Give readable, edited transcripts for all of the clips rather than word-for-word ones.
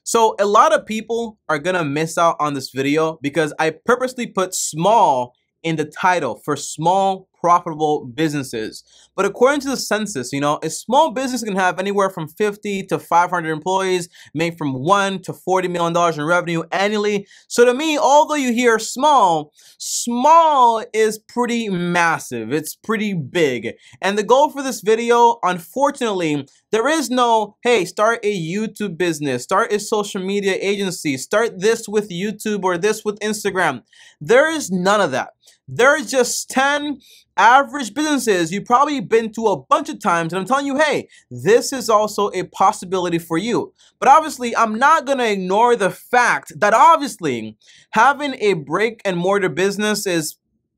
So a lot of people are gonna miss out on this video because I purposely put small in the title for small profitable businesses. But according to the census, a small business can have anywhere from 50 to 500 employees, make from $1 to $40 million in revenue annually. So to me, although you hear small, small is pretty massive. It's pretty big. And the goal for this video, unfortunately, there is no, hey, start a YouTube business, start a social media agency, start this with YouTube or this with Instagram. There is none of that. There are just 10 average businesses you've probably been to a bunch of times, and I'm telling you, hey, this is also a possibility for you. But obviously, I'm not going to ignore the fact that obviously having a brick and mortar business is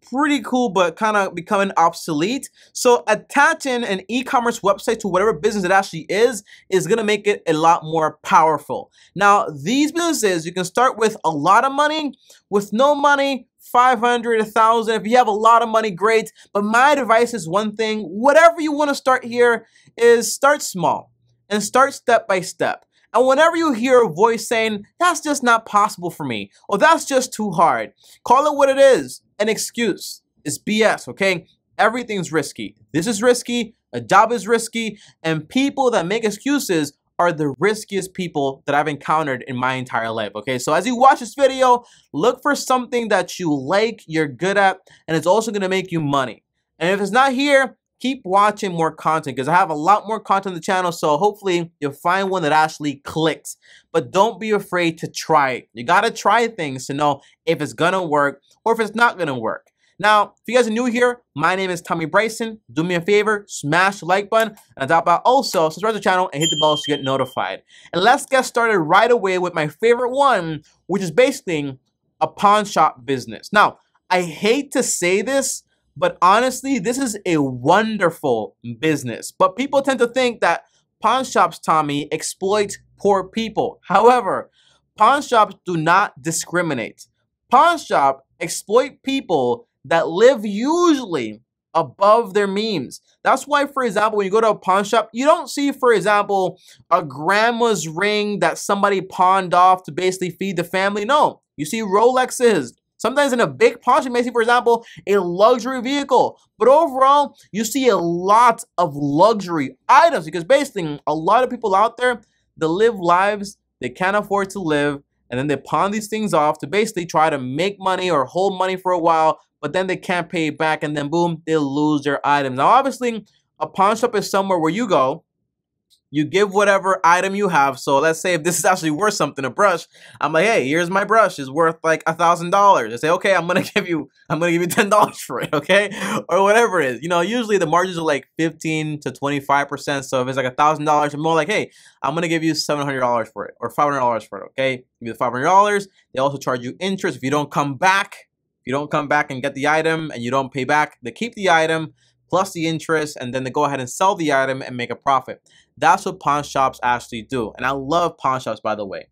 pretty cool, but kind of becoming obsolete. So attaching an e-commerce website to whatever business it actually is going to make it a lot more powerful. Now, these businesses, you can start with a lot of money, with no money, 500, 1,000. If you have a lot of money, great. But my advice is one thing: whatever you want to start here is start small and start step by step. And whenever you hear a voice saying, that's just not possible for me, or that's just too hard, call it what it is, an excuse. It's BS, okay? Everything's risky. This is risky, a job is risky, and people that make excuses are the riskiest people that I've encountered in my entire life, okay? So as you watch this video, look for something that you like, you're good at, and it's also gonna make you money. And if it's not here, keep watching more content because I have a lot more content on the channel, so hopefully you'll find one that actually clicks. But don't be afraid to try it. You gotta try things to know if it's gonna work or if it's not gonna work. Now, if you guys are new here, my name is TommyBryson. Do me a favor, smash the like button, and on top of that, also subscribe to the channel and hit the bell to get notified. And let's get started right away with my favorite one, which is basically a pawn shop business. Now, I hate to say this, but honestly, this is a wonderful business. But people tend to think that pawn shops, Tommy, exploit poor people. However, pawn shops do not discriminate. Pawn shops exploit people that live usually above their means. That's why, for example, when you go to a pawn shop, you don't see, for example, a grandma's ring that somebody pawned off to basically feed the family. No, you see Rolexes. Sometimes in a big pawn shop, you may see, for example, a luxury vehicle. But overall, you see a lot of luxury items because basically a lot of people out there, they live lives they can't afford to live, and then they pawn these things off to basically try to make money or hold money for a while, but then they can't pay it back, and then boom, they lose their items. Now, obviously, a pawn shop is somewhere where you go, you give whatever item you have. So let's say if this is actually worth something, a brush, I'm like, hey, here's my brush. It's worth like $1,000. I say, okay, I'm gonna give you $10 for it, okay, or whatever it is. Usually the margins are like 15 to 25%. So if it's like $1,000, I'm more like, hey, I'm gonna give you $700 for it or $500 for it, okay? Give you the $500. They also charge you interest if you don't come back. If you don't come back and get the item and you don't pay back, they keep the item plus the interest, and then they go ahead and sell the item and make a profit. That's what pawn shops actually do. And I love pawn shops, by the way.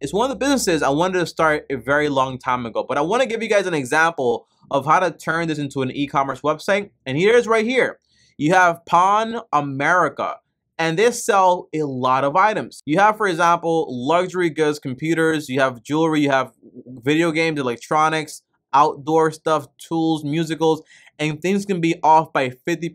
It's one of the businesses I wanted to start a very long time ago, but I want to give you guys an example of how to turn this into an e-commerce website. And here it is right here. You have Pawn America, and they sell a lot of items. You have, for example, luxury goods, computers, you have jewelry, you have video games, electronics, outdoor stuff, tools, musicals, and things can be off by 50%,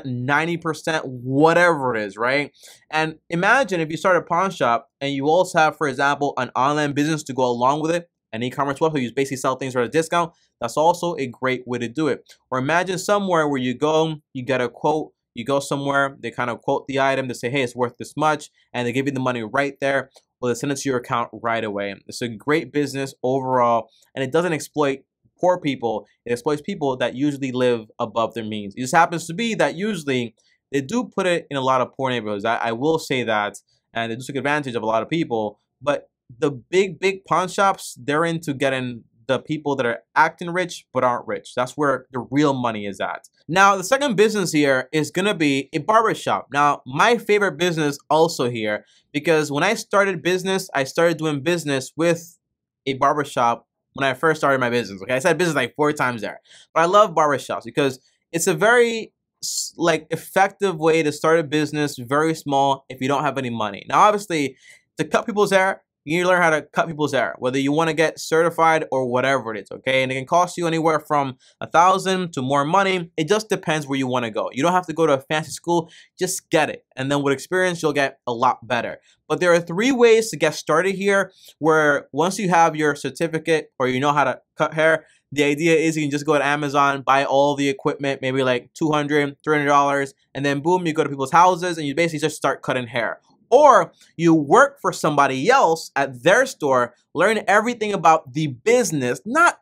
90%, whatever it is, right? And imagine if you start a pawn shop and you also have, for example, an online business to go along with it, an e-commerce website, you basically sell things for a discount. That's also a great way to do it. Or imagine somewhere where you go, you get a quote, you go somewhere, they kind of quote the item, they say, hey, it's worth this much, and they give you the money right there. Well, they send it to your account right away. It's a great business overall, and it doesn't exploit poor people. It exploits people that usually live above their means. It just happens to be that usually they do put it in a lot of poor neighborhoods. I will say that, and they do take advantage of a lot of people. But the big pawn shops, they're into getting the people that are acting rich but aren't rich. That's where the real money is at. Now, the second business here is gonna be a barbershop. Now, my favorite business also here, because when I started business, I started doing business with a barbershop when I first started my business. Okay, I said business like 4 times there, but I love barbershops because it's a very effective way to start a business, very small, if you don't have any money. Now, obviously, to cut people's hair, you need to learn how to cut people's hair, whether you want to get certified or whatever it is, okay? And it can cost you anywhere from $1,000 to more money. It just depends where you want to go. You don't have to go to a fancy school, just get it. And then with experience, you'll get a lot better. But there are 3 ways to get started here, where once you have your certificate or you know how to cut hair, the idea is you can just go to Amazon, buy all the equipment, maybe like $200, $300, and then boom, you go to people's houses and you basically just start cutting hair. Or you work for somebody else at their store, learn everything about the business, not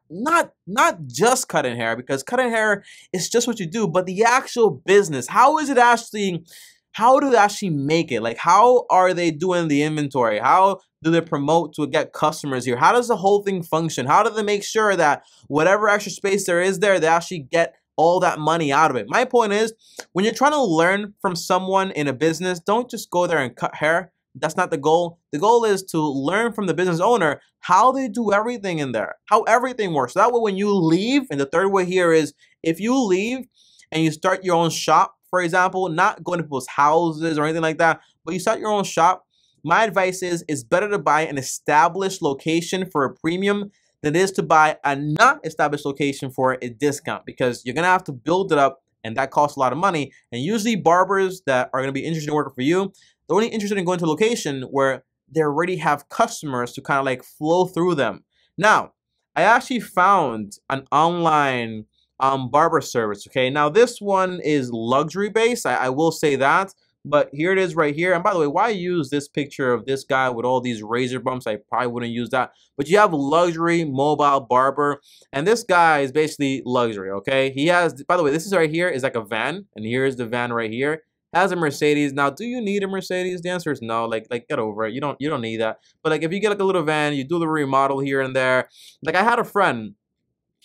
just cutting hair, because cutting hair is just what you do, but the actual business. How do they actually make it? Like, how are they doing the inventory? How do they promote to get customers here? How does the whole thing function? How do they make sure that whatever extra space there is there, they actually get all that money out of it? My point is, when you're trying to learn from someone in a business, don't just go there and cut hair. That's not the goal. The goal is to learn from the business owner how they do everything in there, how everything works. So that way when you leave, and the third way here is, if you leave and you start your own shop, for example, not going to people's houses or anything like that, but you start your own shop, my advice is it's better to buy an established location for a premium than it is to buy a not established location for a discount, because you're going to have to build it up, and that costs a lot of money. And usually barbers that are going to be interested in working for you, they're only interested in going to a location where they already have customers to kind of like flow through them. Now, I actually found an online barber service. Okay, now this one is luxury based, I will say that, but here it is right here. And by the way, why use this picture of this guy with all these razor bumps? I probably wouldn't use that. But you have luxury mobile barber, and this guy is basically luxury. Okay, he has, by the way, this is right here is like a van, and here's the van right here. Has a Mercedes. Now, do you need a Mercedes? The answer is no. Like get over it. You don't need that. But like if you get like a little van, you do the remodel here and there. Like I had a friend,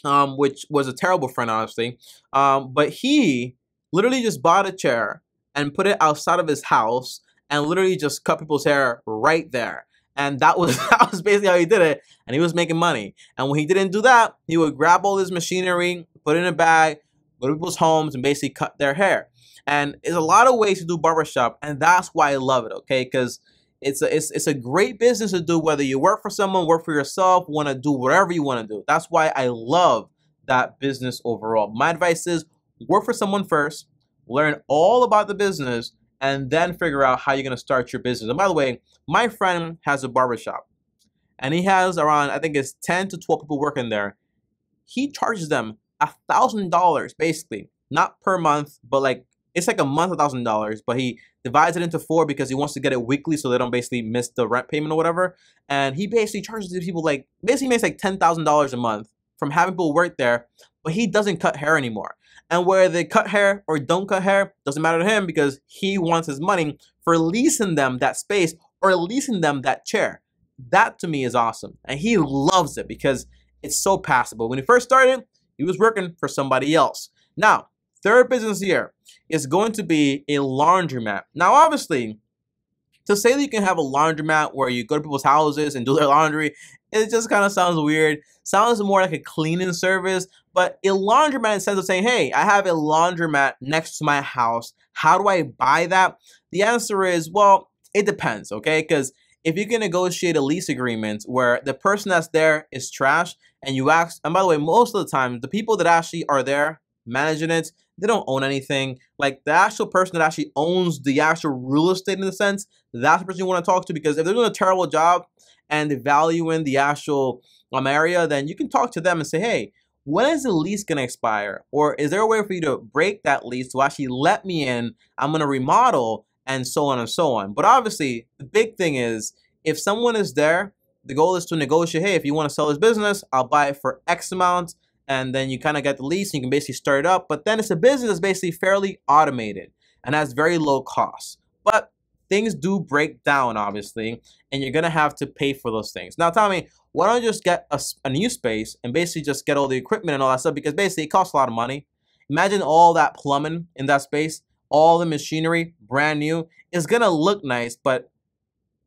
which was a terrible friend, honestly. But he literally just bought a chair and put it outside of his house and literally just cut people's hair right there. And that was basically how he did it. And he was making money. And when he didn't do that, he would grab all his machinery, put it in a bag, go to people's homes and basically cut their hair. And there's a lot of ways to do barbershop, and that's why I love it, okay? Because it's a great business to do, whether you work for someone, work for yourself, want to do whatever you want to do. That's why I love that business overall. My advice is work for someone first, learn all about the business, and then figure out how you're going to start your business. And by the way, my friend has a barbershop, and he has around, I think it's 10 to 12 people working there. He charges them $1,000 basically, not per month, but like it's like a month, $1,000, but he divides it into 4 because he wants to get it weekly so they don't basically miss the rent payment or whatever. And he basically charges these people like, basically makes like $10,000 a month from having people work there, but he doesn't cut hair anymore. And whether they cut hair or don't cut hair doesn't matter to him, because he wants his money for leasing them that space or leasing them that chair. That to me is awesome. And he loves it because it's so passable. When he first started, he was working for somebody else. Now, third business here is going to be a laundromat. Now, obviously, to say that you can have a laundromat where you go to people's houses and do their laundry, it just kind of sounds weird. Sounds more like a cleaning service, but a laundromat in the sense of saying, hey, I have a laundromat next to my house. How do I buy that? The answer is, well, it depends, okay? Because if you can negotiate a lease agreement where the person that's there is trash and you ask, and by the way, most of the time, the people that actually are there managing it, they don't own anything. Like the actual person that actually owns the actual real estate in the sense, that's the person you want to talk to, because if they're doing a terrible job and they're valuing the actual area, then you can talk to them and say, hey, when is the lease going to expire? Or is there a way for you to break that lease to actually let me in? I'm going to remodel, and so on and so on. But obviously, the big thing is, if someone is there, the goal is to negotiate, hey, if you want to sell this business, I'll buy it for X amount. And then you kind of get the lease and you can basically start it up. But then it's a business that's basically fairly automated and has very low costs. But things do break down, obviously, and you're going to have to pay for those things. Now, Tommy, why don't you just get a new space and basically just get all the equipment and all that stuff? Because basically it costs a lot of money. Imagine all that plumbing in that space, all the machinery, brand new. It's going to look nice, but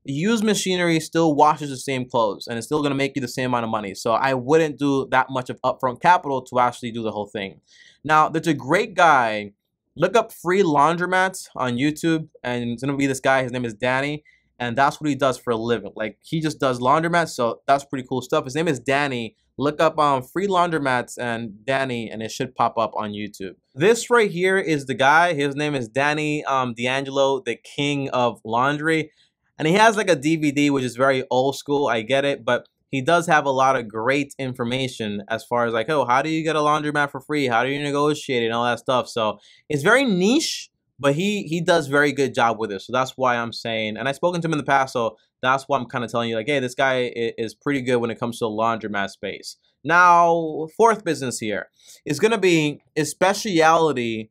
used machinery still washes the same clothes and it's still going to make you the same amount of money. So I wouldn't do that much of upfront capital to actually do the whole thing. Now, there's a great guy. Look up free laundromats on YouTube, and it's going to be this guy. His name is Danny. and that's what he does for a living. Like, he just does laundromats, so that's pretty cool stuff. His name is Danny. Look up free laundromats and Danny, and it should pop up on YouTube. This right here is the guy. His name is Danny D'Angelo, the king of laundry. And he has like a DVD, which is very old school. I get it, but he does have a lot of great information as far as like, oh, how do you get a laundromat for free? How do you negotiate it and all that stuff? So it's very niche, but he does very good job with it. So that's why I'm saying, and I've spoken to him in the past, so that's why I'm kind of telling you, like, hey, this guy is pretty good when it comes to the laundromat space. Now, fourth business here is going to be a specialty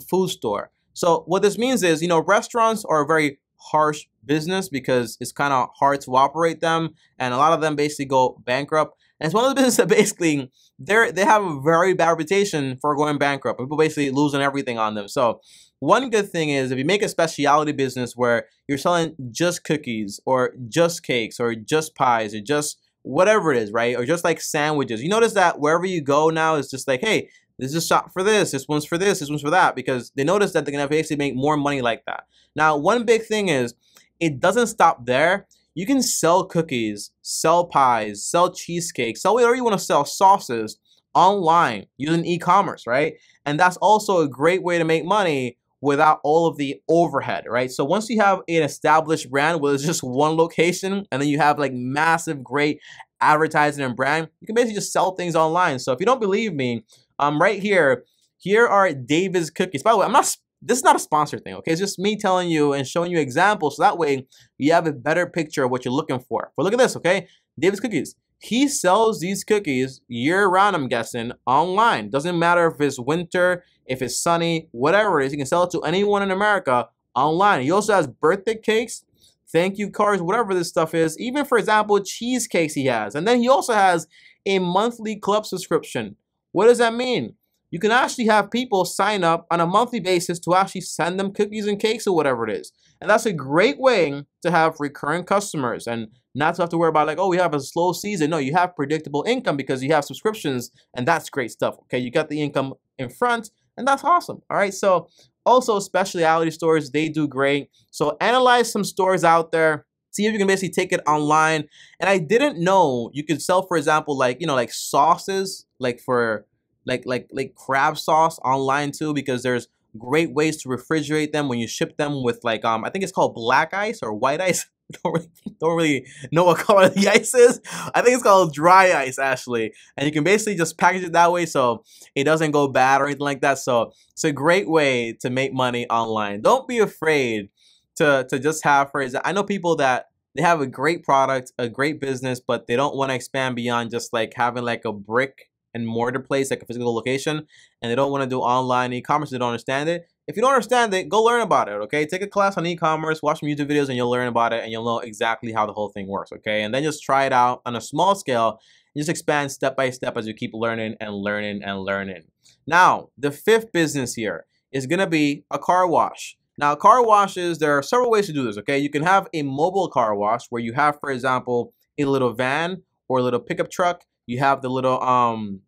food store. So what this means is, you know, restaurants are a very harsh business because it's kind of hard to operate them, and a lot of them basically go bankrupt. And it's one of the businesses that basically they have a very bad reputation for going bankrupt. People basically losing everything on them. So one good thing is if you make a specialty business where you're selling just cookies or just cakes or just pies or just whatever it is, right? Or just like sandwiches. You notice that wherever you go now, it's just like, hey, this is a shop for this one's for this one's for that, because they notice that they're gonna basically make more money like that. Now, one big thing is it doesn't stop there. You can sell cookies, sell pies, sell cheesecakes, sell whatever you want to sell, sauces online using e-commerce, right? And that's also a great way to make money without all of the overhead, right? So once you have an established brand where there's just one location and then you have like massive, great advertising and brand, you can basically just sell things online. So if you don't believe me, right here are David's cookies. By the way, this is not a sponsored thing, okay? It's just me telling you and showing you examples, so that way you have a better picture of what you're looking for. But look at this, okay? David's cookies. He sells these cookies year-round, I'm guessing, online. Doesn't matter if it's winter, if it's sunny, whatever it is. He can sell it to anyone in America online. He also has birthday cakes, thank you cards, whatever this stuff is. Even, for example, cheesecakes he has. And then he also has a monthly club subscription. What does that mean? You can actually have people sign up on a monthly basis to actually send them cookies and cakes or whatever it is. And that's a great way to have recurring customers and not to have to worry about like, oh, we have a slow season. No, you have predictable income because you have subscriptions, and that's great stuff. Okay, you got the income in front, and that's awesome. All right, so also specialty stores, they do great. So analyze some stores out there. See if you can basically take it online. And I didn't know you could sell, for example, like, you know, like sauces, like for like crab sauce online too, because there's great ways to refrigerate them when you ship them with like I think it's called black ice or white ice. don't really know what color the ice is. I think it's called dry ice actually, and you can basically just package it that way so it doesn't go bad or anything like that. So it's a great way to make money online. Don't be afraid to just have, for example, I know people that they have a great product, a great business, but they don't want to expand beyond just like having like a brick and mortar place, like a physical location, and they don't want to do online e-commerce. They don't understand it. If you don't understand it, go learn about it, okay? Take a class on e-commerce, watch some YouTube videos, and you'll learn about it, and you'll know exactly how the whole thing works, okay? And then just try it out on a small scale, and just expand step by step as you keep learning and learning and learning. Now, the fifth business here is gonna be a car wash. Now, car washes, there are several ways to do this, okay? You can have a mobile car wash where you have, for example, a little van or a little pickup truck. You have the little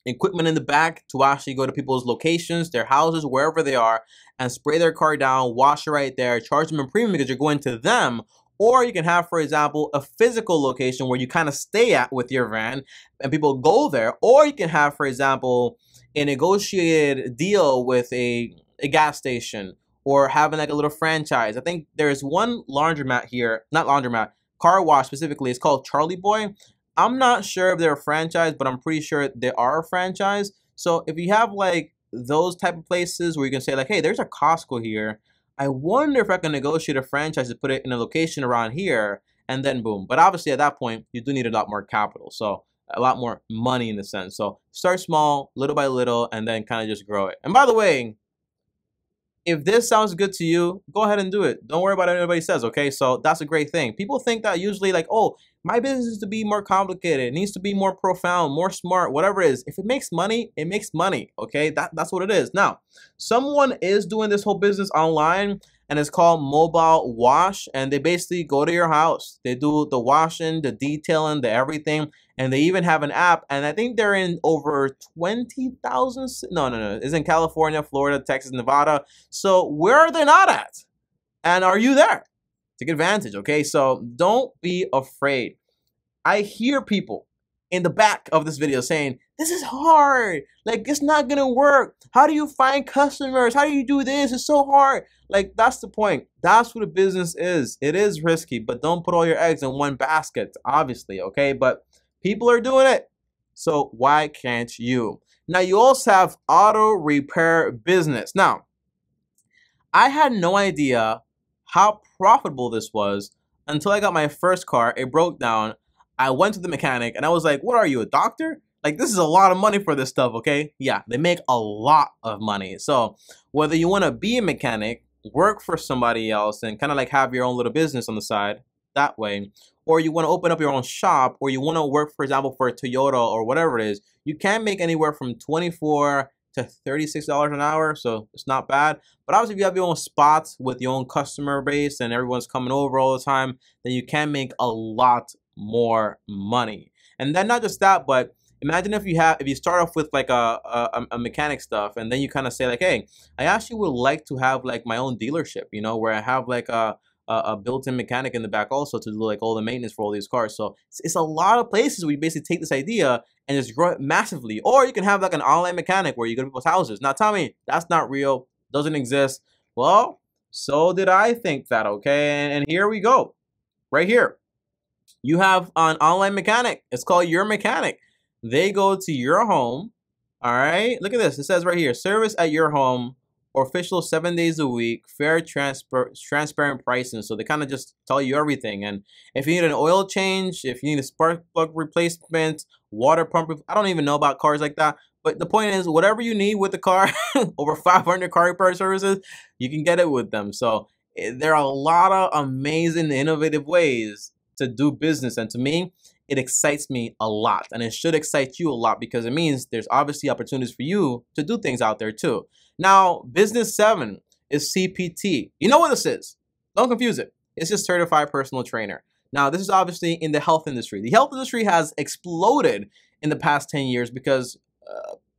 equipment in the back to actually go to people's locations, their houses, wherever they are, and spray their car down, wash it right there, charge them a premium because you're going to them. Or you can have, for example, a physical location where you kind of stay at with your van and people go there. Or you can have, for example, a negotiated deal with a gas station or having like a little franchise. I think there's one laundromat here, not laundromat, car wash specifically. It's called Charlie Boy. I'm not sure if they're a franchise, but I'm pretty sure they are a franchise. So if you have like those type of places where you can say like, hey, there's a Costco here. I wonder if I can negotiate a franchise to put it in a location around here, and then boom. But obviously at that point, you do need a lot more capital. So a lot more money in the sense. So start small, little by little, and then kind of just grow it. And by the way, if this sounds good to you, go ahead and do it. Don't worry about what anybody says, okay? So that's a great thing. People think that usually like, oh, my business is to be more complicated. It needs to be more profound, more smart, whatever it is. If it makes money, it makes money, okay? That's what it is. Now, someone is doing this whole business online, and it's called Mobile Wash, and they basically go to your house. They do the washing, the detailing, the everything, and they even have an app, and I think they're in over 20,000, no, it's in California, Florida, Texas, Nevada. So where are they not at? And are you there? Take advantage, okay? So don't be afraid. I hear people in the back of this video saying, this is hard. Like, it's not gonna work. How do you find customers? How do you do this? It's so hard. Like, that's the point. That's what a business is. It is risky, but don't put all your eggs in one basket, obviously, okay? But people are doing it. So why can't you? Now, you also have auto repair business. Now, I had no idea how profitable this was until I got my first car. It broke down. I went to the mechanic and I was like, what are you, a doctor? Like, this is a lot of money for this stuff, okay? Yeah, they make a lot of money. So whether you want to be a mechanic, work for somebody else and kind of like have your own little business on the side that way, or you want to open up your own shop, or you want to work, for example, for a Toyota or whatever it is, you can make anywhere from $24 to $36 an hour, so it's not bad. But obviously, if you have your own spots with your own customer base and everyone's coming over all the time, then you can make a lot more money. And then not just that, but imagine if you start off with like a mechanic stuff, and then you kind of say like, hey, I actually would like to have like my own dealership, you know, where I have like a built-in mechanic in the back also to do like all the maintenance for all these cars. So it's a lot of places where you basically take this idea and just grow it massively. Or you can have like an online mechanic where you go to people's houses. Now, Tommy, that's not real, doesn't exist. Well, so did I think that, okay? And here we go, right here. You have an online mechanic. It's called Your Mechanic. They go to your home. All right, look at this. It says right here, service at your home, official 7 days a week, fair, transparent pricing. So they kind of just tell you everything. And if you need an oil change, if you need a spark plug replacement, water pump, I don't even know about cars like that. But the point is, whatever you need with the car, over 500 car repair services, you can get it with them. So there are a lot of amazing, innovative ways to do business. And to me, it excites me a lot. And it should excite you a lot because it means there's obviously opportunities for you to do things out there too. Now, business 7 is CPT. You know what this is. Don't confuse it. It's just Certified Personal Trainer. Now, this is obviously in the health industry. The health industry has exploded in the past 10 years because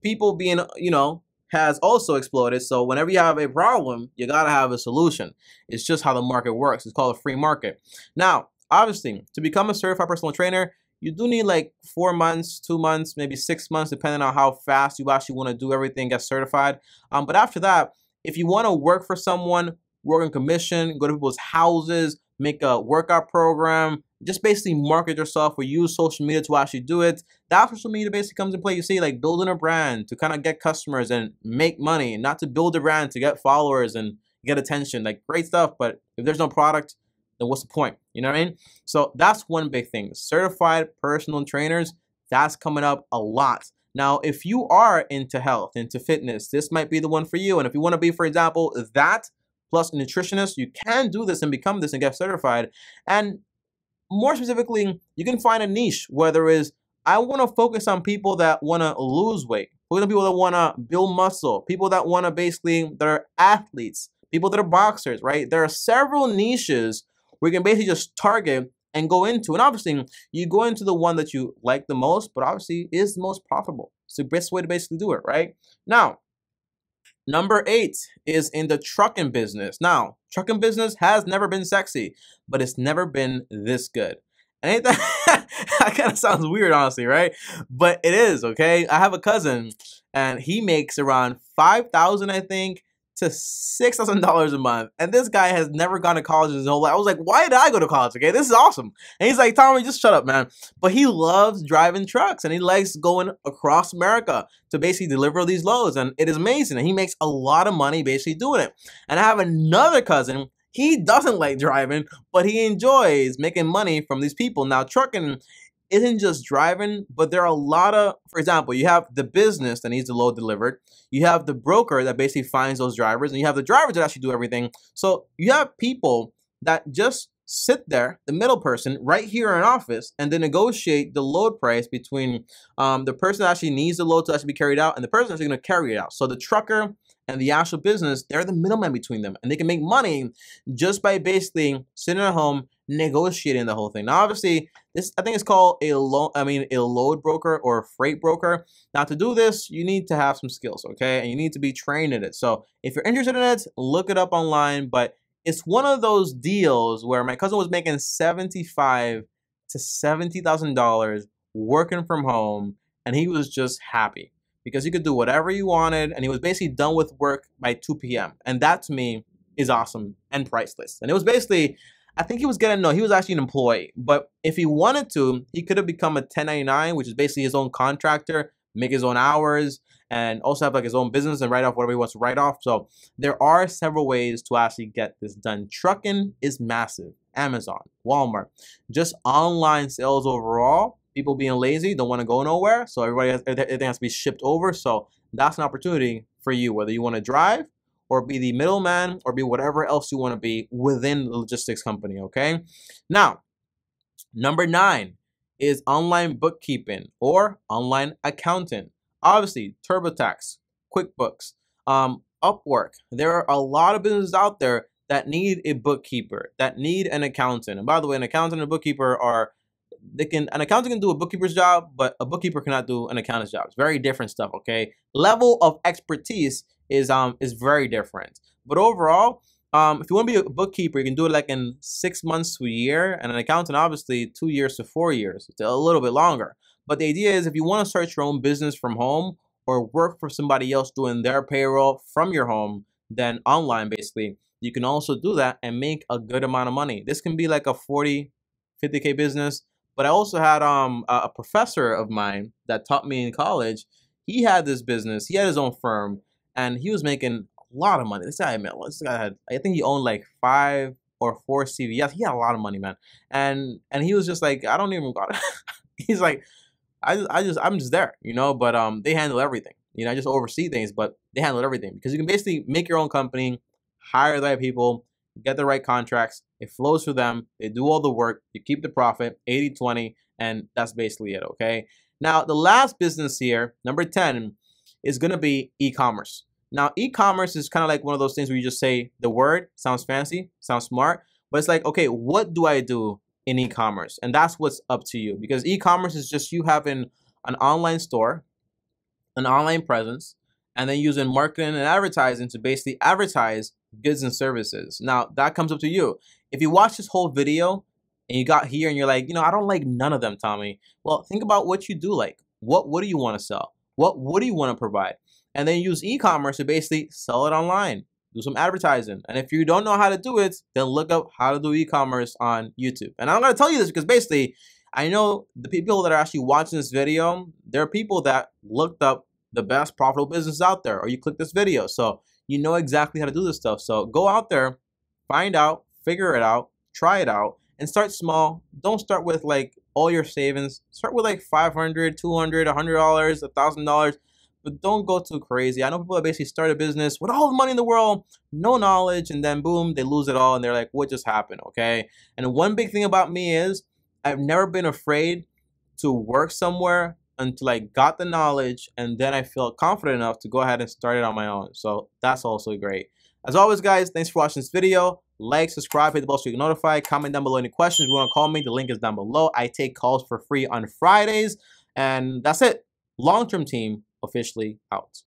people being, you know, has also exploded. So whenever you have a problem, you got to have a solution. It's just how the market works. It's called a free market. Now, obviously, to become a certified personal trainer, you do need like 4 months, 2 months, maybe 6 months, depending on how fast you actually want to do everything, get certified. But after that, if you want to work for someone, work on commission, go to people's houses, make a workout program, just basically market yourself or use social media to actually do it. That's where social media basically comes in play. You see, like building a brand to kind of get customers and make money, not to build a brand to get followers and get attention. Like great stuff, but if there's no product, then what's the point? You know what I mean? So that's one big thing. Certified personal trainers, that's coming up a lot. Now, if you are into health, into fitness, this might be the one for you. And if you want to be, for example, that plus a nutritionist, you can do this and become this and get certified. And more specifically, you can find a niche, whether it's I want to focus on people that want to lose weight, people that want to build muscle, people that want to basically, that are athletes, people that are boxers, right? There are several niches where you can basically just target and go into. And obviously, you go into the one that you like the most, but obviously is the most profitable. It's the best way to basically do it, right? Now, number 8 is in the trucking business. Now, trucking business has never been sexy, but it's never been this good. And ain't that kind of sounds weird, honestly, right? But it is, okay? I have a cousin, and he makes around $5,000, I think, to $6,000 a month. And this guy has never gone to college his whole life. I was like, why did I go to college? Okay, this is awesome. And he's like, Tommy, just shut up, man. But he loves driving trucks and he likes going across America to basically deliver these loads. And it is amazing. And he makes a lot of money basically doing it. And I have another cousin. He doesn't like driving, but he enjoys making money from these people. Now, trucking isn't just driving, but there are a lot of, for example, you have the business that needs the load delivered. You have the broker that basically finds those drivers, and you have the drivers that actually do everything. So you have people that just sit there, the middle person, right here in an office, and then negotiate the load price between the person that actually needs the load to actually be carried out and the person that's going to carry it out. So the trucker and the actual business, they're the middleman between them, and they can make money just by basically sitting at home negotiating the whole thing. Now, obviously, this I think it's called a load broker or a freight broker. Now, to do this, you need to have some skills, okay, and you need to be trained in it. So if you're interested in it, look it up online. But it's one of those deals where my cousin was making $75,000 to $70,000 working from home, and he was just happy because he could do whatever he wanted, and he was basically done with work by 2 p.m. And that to me is awesome and priceless. And it was basically, I think he was he was actually an employee, but if he wanted to, he could have become a 1099, which is basically his own contractor, make his own hours, and also have like his own business and write off whatever he wants to write off. So there are several ways to actually get this done. Trucking is massive. Amazon, Walmart, just online sales overall. People being lazy, don't want to go nowhere, so everything has to be shipped over. So that's an opportunity for you, whether you want to drive or be the middleman or be whatever else you want to be within the logistics company. Okay, now number 9 is online bookkeeping or online accountant. Obviously, TurboTax, QuickBooks, Upwork. There are a lot of businesses out there that need a bookkeeper, that need an accountant. And by the way, an accountant and a bookkeeper an accountant can do a bookkeeper's job, but a bookkeeper cannot do an accountant's job. It's very different stuff, okay? Level of expertise is very different. But overall, if you want to be a bookkeeper, you can do it like in 6 months to a year, and an accountant, obviously, 2 years to 4 years. It's a little bit longer. But the idea is if you want to start your own business from home or work for somebody else doing their payroll from your home, then online, basically, you can also do that and make a good amount of money. This can be like a 40, 50K business. But I also had a professor of mine that taught me in college. He had this business. He had his own firm, and he was making a lot of money. This guy had, I think he owned like 5 or 4 CVS. He had a lot of money, man. And he was just like, I don't even got it. He's like, I'm just there, you know. But they handle everything. You know, I just oversee things, but they handle everything because you can basically make your own company, hire the right people, get the right contracts. It flows for them. They do all the work. You keep the profit, 80-20, and that's basically it, okay? Now, the last business here, number 10, is going to be e-commerce. Now, e-commerce is kind of like one of those things where you just say the word, sounds fancy, sounds smart, but it's like, okay, what do I do in e-commerce? And that's what's up to you, because e-commerce is just you having an online store, an online presence, and then using marketing and advertising to basically advertise goods and services. Now, that comes up to you. If you watch this whole video and you got here and you're like, you know, I don't like none of them, Tommy. Well, think about what you do like. What do you want to sell? What do you want to provide? And then use e-commerce to basically sell it online. Do some advertising. And if you don't know how to do it, then look up how to do e-commerce on YouTube. And I'm going to tell you this because basically, I know the people that are actually watching this video, there are people that looked up the best profitable business out there, or you click this video. So you know exactly how to do this stuff. So go out there, find out, figure it out, try it out, and start small. Don't start with like all your savings. Start with like $500, $200, $100, $1,000, but don't go too crazy. I know people that basically start a business with all the money in the world, no knowledge, and then boom, they lose it all, and they're like, what just happened, okay? And one big thing about me is I've never been afraid to work somewhere until I got the knowledge, and then I felt confident enough to go ahead and start it on my own. So that's also great. As always, guys, thanks for watching this video. Like, subscribe, hit the bell so you get notified. Comment down below any questions. If you want to call me, the link is down below. I take calls for free on Fridays. And that's it. Long-term team officially out.